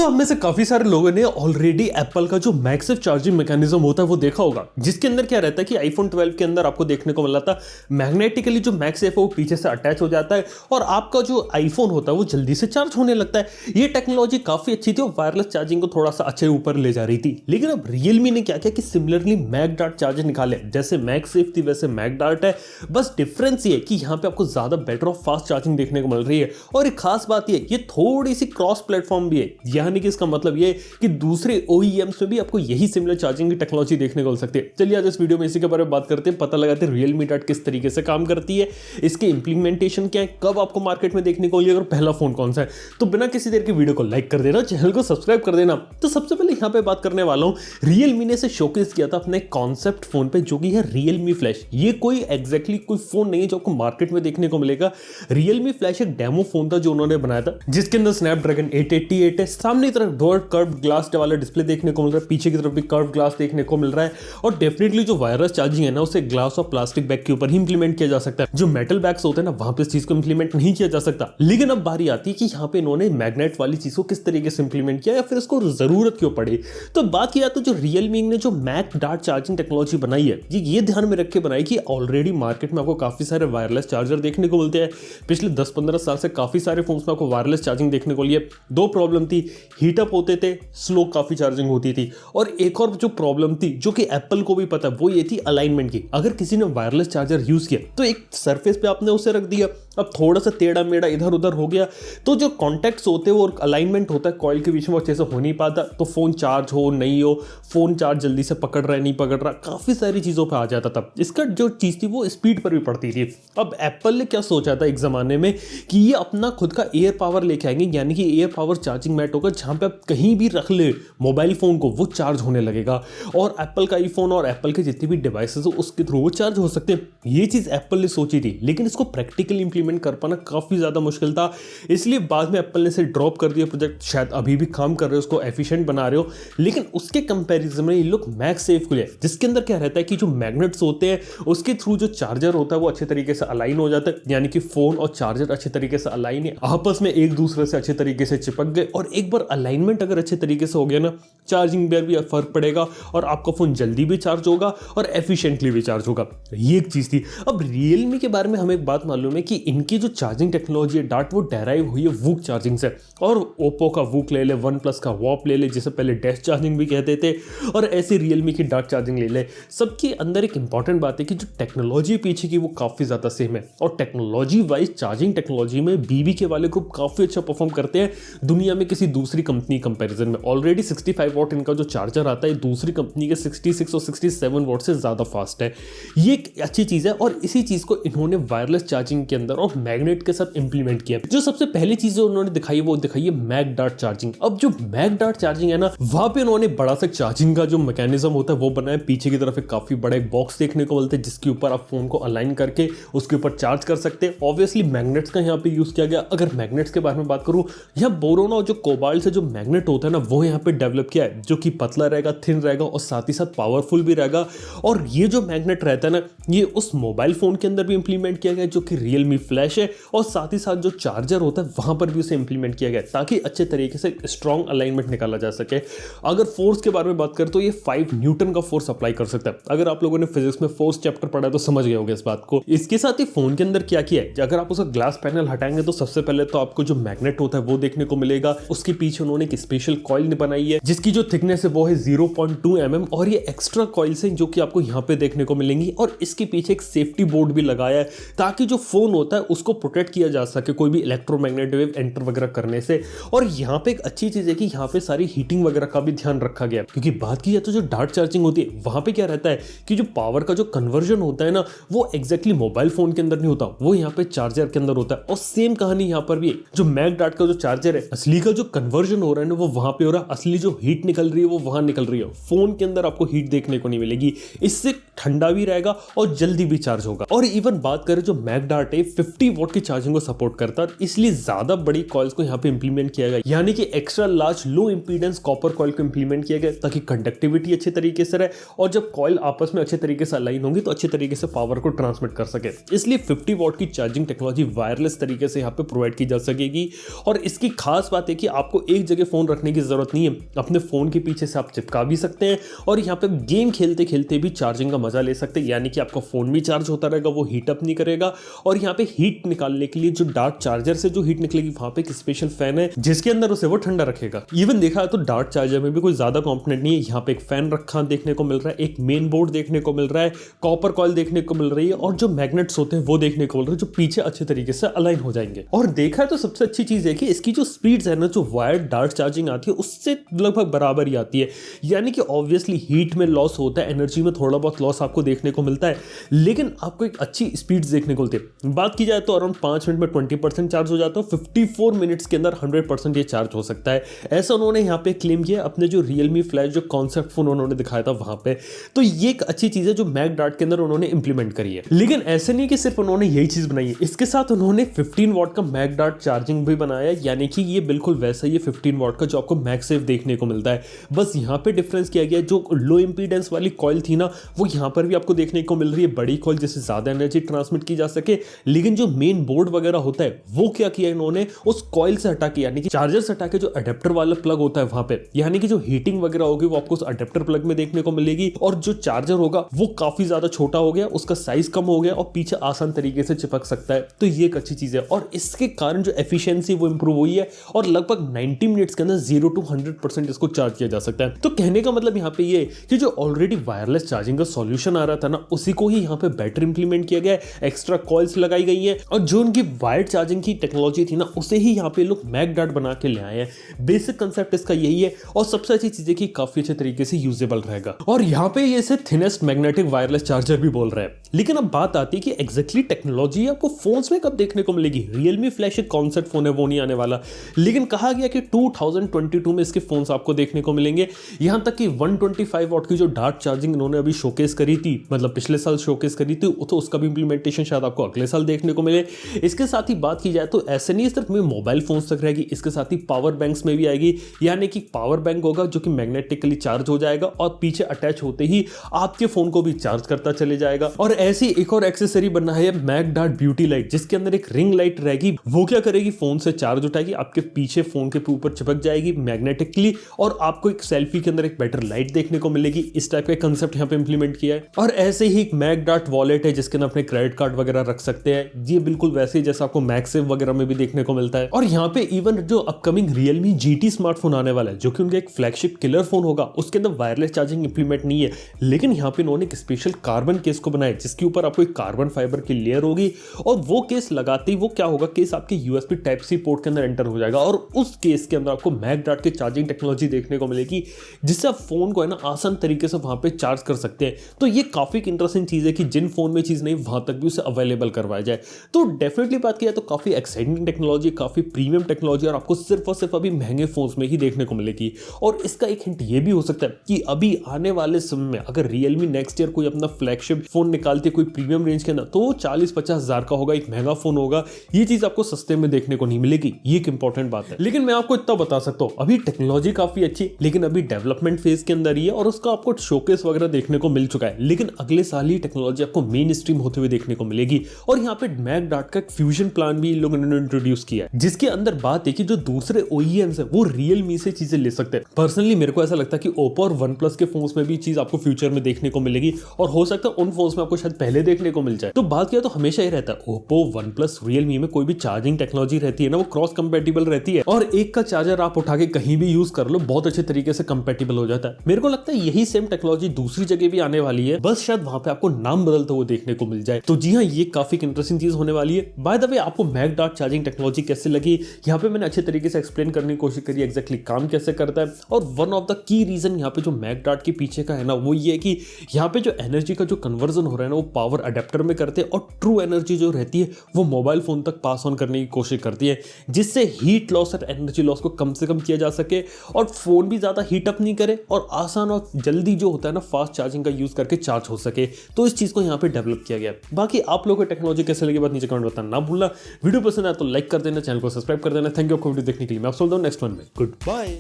दोस्तों हम में से काफी सारे लोगों ने ऑलरेडी एप्पल का जो मैगसेफ चार्जिंग मैकेनिज्म होता है वो देखा होगा, जिसके अंदर क्या रहता है कि आईफोन 12 के अंदर आपको देखने को मिला था मैग्नेटिकली जो मैगसेफ है वो पीछे से अटैच हो जाता है और आपका जो आईफोन होता है वो जल्दी से चार्ज होने लगता है। ये टेक्नोलॉजी काफी अच्छी थी और वायरलेस चार्जिंग को थोड़ा सा अच्छे ऊपर ले जा रही थी। लेकिन अब रियलमी ने क्या किया कि सिमिलरली मैगडार्ट चार्जर निकाले, जैसे मैगसेफ थी वैसे मैगडार्ट है, बस डिफरेंस ये कि यहाँ पे आपको ज्यादा बेटर और फास्ट चार्जिंग देखने को मिल रही है। और एक खास बात ये थोड़ी सी क्रॉस प्लेटफॉर्म भी है, यानी कि इसका मतलब ये कि दूसरे OEMs में भी आपको यही सिमिलर चार्जिंग की टेक्नोलॉजी देखने को मिल सकती है। चलिए आज इस वीडियो में इसी के बारे में बात करते हैं, पता लगाते हैं Realme MagDart किस तरीके से काम करती है, इसके इंप्लीमेंटेशन क्या है, कब आपको मार्केट में देखने को मिलेगा और पहला फोन कौन सा है। तो बिना किसी देर के वीडियो को लाइक कर देना, चैनल को सब्सक्राइब कर देना। तो सबसे पहले यहाँ पे बात करने वाला हूँ, Realme ने इसे शोकेस किया था अपने कॉन्सेप्ट फोन पे जो कि है Realme Flash। ये कोई एग्जैक्टली कोई फोन नहीं है जो आपको मार्केट में देखने को मिलेगा। Realme Flash एक डेमो फोन था जो उन्होंने बनाया था, जिसके अंदर स्नैपड्रैगन 888 है, सामने की तरफ दो कर्व ग्लास वाला डिस्प्ले देखने को मिल रहा है, पीछे की तरफ भी कर्व ग्लास देखने को मिल रहा है। और डेफिनेटली जो वायरलेस चार्जिंग है ना उसे ग्लास और प्लास्टिक बैग के ऊपर ही इंप्लीमेंट किया जा सकता है। जो मेटल बैग्स होते हैं ना वहां पे इस चीज को इंप्लीमेंट नहीं किया जा सकता। लेकिन अब बारी आती है कि यहाँ पे इन्होंने मैग्नेट वाली चीज को किस तरीके से इंप्लीमेंट किया या फिर इसको जरूरत क्यों पड़ी। तो बात किया तो जो Realme ने जो MagDart चार्जिंग टेक्नोलॉजी बनाई है ये ध्यान में रख के बनाई कि ऑलरेडी मार्केट में आपको काफी सारे वायरलेस चार्जर देखने को मिलते हैं। पिछले 10-15 साल से काफी सारे फोन्स में आपको वायरलेस चार्जिंग देखने को लिए। दो प्रॉब्लम थी, हीटअप होते थे, स्लो काफी चार्जिंग होती थी, और एक और जो प्रॉब्लम थी जो कि एप्पल को भी पता है वो ये थी अलाइनमेंट की। अगर किसी ने वायरलेस चार्जर यूज किया तो एक सरफेस पे आपने उसे रख दिया, अब थोड़ा सा टेढ़ा मेढ़ा इधर उधर हो गया तो जो कॉन्टैक्ट्स होते हैं और अलाइनमेंट होता है कॉइल के बीच में वो अच्छे से हो नहीं पाता, तो फोन चार्ज हो नहीं हो, फोन चार्ज जल्दी से पकड़ रहा है नहीं पकड़ रहा, काफी सारी चीजों पे आ जाता था। इसका जो चीज थी वो स्पीड पर भी पड़ती थी। अब एप्पल ने क्या सोचा था एक जमाने में कि ये अपना खुद का एयर पावर लेके आएंगे, यानी कि एयर पावर चार्जिंग मैट होगा जहां पे आप कहीं भी रख ले मोबाइल फोन को वो चार्ज होने लगेगा और एप्पल का आईफोन और एप्पल के जितने भी डिवाइसेस हो उसके थ्रू वो चार्ज हो सकते हैं। ये चीज एप्पल ने सोची थी, लेकिन इसको प्रैक्टिकली इंप्लीमेंट कर पाना काफी ज्यादा मुश्किल था, इसलिए बाद में एप्पल ने इसे ड्रॉप कर दिया प्रोजेक्ट। शायद अभी भी काम कर रहे हो, उसको एफिशिएंट बना रहे हो, लेकिन उसके कंपैरिजन में ये लोग मैगसेफ को लिया, जिसके अंदर क्या रहता है कि जो मैग्नेट्स होते हैं उसके थ्रू जो चार्जर होता है वो अच्छे तरीके से अलाइन हो जाता है, यानी कि फोन और चार्जर अच्छे तरीके से अलाइन है, आपस में एक दूसरे से अच्छे तरीके से चिपक गए। और एक बार अलाइनमेंट अगर अच्छे तरीके से हो गया ना, चार्जिंग पर भी फर्क पड़ेगा और आपका फोन जल्दी भी चार्ज होगा और एफिशिएंटली भी चार्ज होगा। ये एक चीज थी। अब Realme के बारे में हमें एक बात मालूम है कि इनकी जो चार्जिंग टेक्नोलॉजी है डार्ट वो डेराइव हुई है वूक चार्जिंग से, और ओप्पो का वूक ले ले, वन प्लस का वॉप ले ले, जिसे पहले डैश चार्जिंग भी कहते थे, और ऐसे Realme की डार्ट चार्जिंग ले ले। सबके अंदर एक इंपॉर्टेंट बात है कि जो टेक्नोलॉजी पीछे की वो काफी ज्यादा सेम है, और टेक्नोलॉजी वाइज चार्जिंग टेक्नोलॉजी में बीबी के वाले ग्रुप काफी अच्छा परफॉर्म करते हैं दुनिया में किसी दूसरी कंपनी कंपैरिजन में। ऑलरेडी 65 वॉट इनका जो चार्जर आता है दूसरी कंपनी के 66 और 67 वॉट से ज्यादा फास्ट है। ये एक अच्छी चीज है और इसी चीज को इन्होंने वायरलेस चार्जिंग के अंदर और मैग्नेट के साथ इंप्लीमेंट किया। जो सबसे पहली चीज जो उन्होंने दिखाई वो दिखाई है मैगडार्ट चार्जिंग। अब जो मैगडार्ट चार्जिंग है ना वहां पे उन्होंने बड़ा सा चार्जिंग का जो मैकेनिज्म होता है वो बनाया। पीछे की तरफ एक काफी बड़ा एक बॉक्स देखने को मिलता है जिसके ऊपर आप फोन को अलाइन करके उसके ऊपर चार्ज कर सकते हैं। ऑब्वियसली मैग्नेट्स का यहाँ पे यूज किया गया। अगर मैग्नेट्स के बारे में बात करूं, यहाँ बोरोन और जो कोबाल्ट से जो मैग्नेट होता है ना वो यहाँ पे डेवलप किया है, जो कि पतला रहेगा, थिन रहेगा और साथ ही साथ पावरफुल भी रहेगा। और ये जो मैग्नेट रहता है ना ये उस मोबाइल फोन के अंदर भी इंप्लीमेंट किया गया जो कि Realme Flash है, और साथ ही साथ जो चार्जर होता है वहां पर भी उसे इंप्लीमेंट किया गया ताकि अच्छे तरीके से स्ट्रॉन्ग अलाइनमेंट निकाला जा सके। अगर फोर्स के बारे में बात करें तो ये 5 न्यूटन का फोर्स अप्लाई कर सकता है। अगर आप लोगों ने फिजिक्स में फोर्स चैप्टर पढ़ा है तो समझ गए होंगे इस बात को। इसके साथ ही फोन के अंदर क्या किया है, अगर आप उसका ग्लास पैनल हटाएंगे तो सबसे पहले तो आपको जो मैग्नेट होता है वो देखने को मिलेगा। उसके पीछे उन्होंने एक स्पेशल कॉइल बनाई है जिसकी जो थिकनेस है वो है 0.2 mm, और ये एक्स्ट्रा कॉइल्स हैं जो कि आपको यहाँ पे देखने को मिलेंगी। और इसके पीछे एक सेफ्टी बोर्ड भी लगाया है ताकि जो फोन होता है उसको प्रोटेक्ट किया जा सके कोई भी इलेक्ट्रोमैग्नेटिक वेव एंटर वगैरह करने से। और यहाँ पे एक अच्छी चीज है कि यहाँ पे सारी हीटिंग वगैरह का भी ध्यान रखा गया, क्योंकि बात की जाए तो जो डार्ट चार्जिंग होती है वहां पे क्या रहता है कि जो पावर का जो कन्वर्जन होता है ना वो एग्जैक्टली मोबाइल फोन के अंदर नहीं होता, वो यहाँ पे चार्जर के अंदर होता है। और सेम कहानी यहाँ पर भी है। जो मैगडार्ट का जो चार्जर है असली का जो कन्वर्जन हो रहा है ना वो वहां पे हो रहा है, असली जो हीट निकल रही है वो वहां निकल रही है। फोन के अंदर आपको हीट देखने को नहीं मिलेगी, इससे ठंडा भी रहेगा और जल्दी भी चार्ज होगा। और इवन बात करें जो मैगडार्ट है 50 वॉट की चार्जिंग को सपोर्ट करता है, इसलिए ज्यादा बड़ी कॉइल्स को यहाँ पे इंप्लीमेंट किया गया, यानी कि एक्स्ट्रा लार्ज लो इंपीडेंस कॉपर कॉइल को इंप्लीमेंट किया गया ताकि कंडक्टिविटी अच्छे तरीके से रहे और जब कॉइल आपस में अच्छे तरीके से अलाइन होंगी तो अच्छे तरीके से पावर को ट्रांसमिट कर सके। इसलिए 50 वॉट की चार्जिंग टेक्नोलॉजी वायरलेस तरीके से यहाँ पे प्रोवाइड की जा सकेगी। और इसकी खास बात है कि आपको एक जगह फोन रखने की जरूरत नहीं है, अपने फोन के पीछे से आप चिपका भी सकते हैं और यहाँ पे गेम खेलते खेलते भी चार्जिंग का मजा ले सकते हैं, यानी कि आपका फोन भी चार्ज होता रहेगा, वो हीट अप नहीं करेगा। और यहाँ पे हीट निकालने के लिए जो डार्ट चार्जर से जो हीट निकलेगी वहां पे एक स्पेशल फैन है जिसके अंदर उसे वो ठंडा रखेगा। इवन देखा तो डार्ट चार्जर में भी कोई ज्यादा कंपोनेंट नहीं है, यहाँ पे एक फैन रखा देखने को मिल रहा है, एक मेन बोर्ड देखने को मिल रहा है, कॉपर कॉइल देखने को मिल रही है और जो मैग्नेट्स होते हैं वो देखने को मिल रहे हैं जो पीछे अच्छे तरीके से अलाइन हो जाएंगे। और देखा तो सबसे अच्छी चीज है कि इसकी जो स्पीड्स है ना, जो वायर्ड डार्ट चार्जिंग आती है उससे लगभग बराबर ही आती है, यानी कि ऑब्वियसली हीट में लॉस होता है, एनर्जी में थोड़ा बहुत लॉस आपको देखने को मिलता है, लेकिन आपको एक अच्छी स्पीड्स देखने को मिलती है। बात की जाए तो अराउंड 5 मिनट में 20% चार्ज हो जाता है, 54 मिनट्स के अंदर 100% ये चार्ज हो सकता है, ऐसा उन्होंने यहाँ पे क्लेम किया अपने जो Realme Flash जो कॉन्सेप्ट फोन उन्होंने दिखाया था वहां पे। तो ये एक अच्छी चीज है जो MagDart के अंदर उन्होंने इंप्लीमेंट करी है। लेकिन ऐसे नहीं कि सिर्फ उन्होंने यही चीज बनाई है, इसके साथ उन्होंने 15 वॉट का MagDart चार्जिंग भी बनाया है, यानी कि ये बिल्कुल वैसा ही 15 वॉट का जो आपको MagSafe देखने को मिलता है। बस यहाँ पे डिफरेंस किया गया, जो लो इंपीडेंस वाली कॉइल थी ना वो यहाँ पर भी आपको देखने को मिल रही है, बड़ी कॉइल जिससे ज्यादा एनर्जी ट्रांसमिट की जा सके। लेकिन जो मेन बोर्ड वगैरह होता है वो क्या किया इन्होंने, उस कॉइल से हटा के यानी कि चार्जर से हटा के जो अडेप्टर वाला प्लग होता है वहां पे, यानी कि जो हीटिंग वगैरह होगी वो आपको उस अडेप्टर प्लग में देखने को मिलेगी। और जो चार्जर होगा वो काफी ज्यादा छोटा हो गया, उसका साइज कम हो गया और पीछे आसान तरीके से चिपक सकता है। तो ये एक अच्छी चीज है और इसके कारण जो एफिशिएंसी वो इंप्रूव हुई है और लगभग 90 मिनट्स के अंदर 0 to 100% इसको चार्ज किया जा सकता है। तो कहने का मतलब यहाँ पे ये कि जो ऑलरेडी वायरलेस चार्जिंग का सॉल्यूशन आ रहा था ना, उसी को ही यहाँ पे बेटर इंप्लीमेंट किया गया है, एक्स्ट्रा कॉइल्स लगाई गई है और जो उनकी वायर्ड चार्जिंग की टेक्नोलॉजी थी ना उसे ही यहाँ पे लोग MagDart बना के ले आए हैं। बेसिक कंसेप्ट इसका यही है और सबसे अच्छी चीज है कि काफी अच्छे तरीके से यूजेबल रहेगा। और यहाँ पे ये इसे थिनेस्ट मैग्नेटिक वायरलेस चार्जर भी बोल रहा है। लेकिन अब बात आती है कि एग्जैक्टली टेक्नोलॉजी आपको फोन्स में कब देखने को मिलेगी। Realme Flash एक कॉन्सेप्ट फोन है, वो नहीं आने वाला, लेकिन कहा गया कि 2022 में इसके फोन्स आपको देखने को मिलेंगे। यहां तक कि 125 वॉट की जो डार्ट चार्जिंग इन्होंने अभी शोकेस करी थी, मतलब पिछले साल शोकेस करी थी, तो उसका भी इंप्लीमेंटेशन शायद आपको अगले साल देखने को मिले। इसके साथ ही बात की जाए तो ऐसे नहीं सिर्फ में मोबाइल फोन्स तक रहेगी, इसके साथ ही पावर बैंक्स में भी आएगी, यानी कि पावर बैंक होगा जो कि मैग्नेटिकली चार्ज हो जाएगा और पीछे अटैच होते ही आपके फोन को भी चार्ज करता चले जाएगा। और ऐसी एक और एक्सेसरी बना है MagDart ब्यूटी लाइट, जिसके अंदर एक रिंग लाइट रहेगी, वो क्या करेगी, फोन से चार्ज उठाएगी, आपके पीछे फोन के ऊपर चिपक जाएगी मैग्नेटिकली और आपको एक सेल्फी के अंदर एक बेटर लाइट देखने को मिलेगी। इस टाइप का कंसेप्ट यहाँ पे इंप्लीमेंट किया है। और ऐसे ही एक MagDart वॉलेट है जिसके अंदर अपने क्रेडिट कार्ड वगैरह रख सकते हैं, ये बिल्कुल वैसे ही जैसा आपको MagSafe वगैरह में भी देखने को मिलता है। और यहाँ पे इवन जो अपकमिंग Realme GT स्मार्टफोन आने वाला है जो कि उनका एक फ्लैगशिप किलर फोन होगा, उसके अंदर वायरलेस चार्जिंग इंप्लीमेंट नहीं है, लेकिन यहाँ पे उन्होंने एक स्पेशल कार्बन केस को बनाया जिसके ऊपर आपको एक कार्बन फाइबर की लेयर होगी और वो केस लगाते ही वो क्या होगा, केस आपके USB Type-C पोर्ट के अंदर एंटर हो जाएगा और उस केस के अंदर आपको MagDart की चार्जिंग टेक्नोलॉजी देखने को मिलेगी जिससे आप फोन को है ना आसान तरीके से वहां पे चार्ज कर सकते हैं। तो ये काफी इंटरेस्टिंग चीज है कि जिन फोन में चीज नहीं वहां तक भी उसे अवेलेबल करवाया जाए। तो डेफिनेटली बात किया तो काफी एक्साइटिंग टेक्नोलॉजी, काफी प्रीमियम टेक्नोलॉजी और आपको सिर्फ और सिर्फ अभी महंगे फोन्स में ही देखने को मिलेगी। और इसका एक हिंट ये भी हो सकता है कि अभी आने वाले समय में अगर Realme नेक्स्ट ईयर कोई अपना फ्लैगशिप फोन निकालती है कोई प्रीमियम रेंज के अंदर, तो वो 40-50 हजार का होगा, एक महंगा फोन होगा। ये चीज आपको सस्ते में देखने को नहीं मिलेगी, ये एक इंपॉर्टेंट बात है। लेकिन मैं आपको इतना बता सकता हूं, अभी टेक्नोलॉजी काफी अच्छी, लेकिन अभी डेवलपमेंट फेज के अंदर ही है और उसका आपको शोकेस वगैरह देखने को मिल चुका है। लेकिन अगले साल ही टेक्नोलॉजी आपको मेन स्ट्रीम होते हुए देखने को मिलेगी। और यहाँ पे MagDart का एक फ्यूजन प्लान भी इन लोगों ने इंट्रोड्यूस किया है, जिसके अंदर बात है कि जो दूसरे OEMs है वो Realme से चीजें ले सकते हैं। पर्सनली मेरे को ऐसा लगता है कि Oppo और OnePlus के फोन्स में भी चीज आपको फ्यूचर में देखने को मिलेगी और हो सकता है उन फोन्स में आपको शायद पहले देखने को मिल जाए। तो बात किया तो हमेशा ही रहता है Oppo, OnePlus, Realme में कोई भी चार्जिंग टेक्नोलॉजी रहती है ना, वो क्रॉस कंपेटिबल रहती है और एक का चार्जर आप उठा के कहीं भी यूज कर लो, बहुत अच्छे तरीके से कंपेटिबल हो जाता है। मेरे को लगता है यही सेम टेक्नोलॉजी दूसरी जगह भी आने वाली है, बस शायद वहां पे आपको नाम बदलते हुए देखने को मिल जाए। तो जी हाँ, ये काफी इंटरेस्टिंग चीज होने वाली है। बाय द वे, आपको MagDart चार्जिंग टेक्नोलॉजी कैसे लगी, यहाँ पे मैंने अच्छे तरीके से एक्सप्लेन करने की कोशिश करी एक्जैक्टली काम कैसे करता है। और one of the key reason यहाँ पे जो MagDart के पीछे का है ना, वो ये है कि यहाँ पे जो एनर्जी का जो कन्वर्जन हो रहा है ना, वो पावर अडेप्टर में करते हैं और ट्रू एनर्जी जो रहती है वो मोबाइल फोन तक पास ऑन करने की कोशिश करती है, जिससे हीट लॉस और एनर्जी लॉस को कम से कम किया जा सके और फोन भी ज्यादा हीट अप नहीं करे और आसान और जल्दी जो होता है ना फास्ट चार्जिंग का यूज करके चार्ज हो सके। तो इस चीज को यहाँ पे डेवलप किया गया। बाकी आप लोगों को टेक्नोलॉजी कैसे लगी बात नीचे कमेंट बताना ना भूलना। वीडियो पसंद आया तो लाइक कर देना, चैनल को सब्सक्राइब कर देना। थैंक यू आपको वीडियो देखने के लिए। मैं आपसे मिलता हूं नेक्स्ट वन में। Good bye.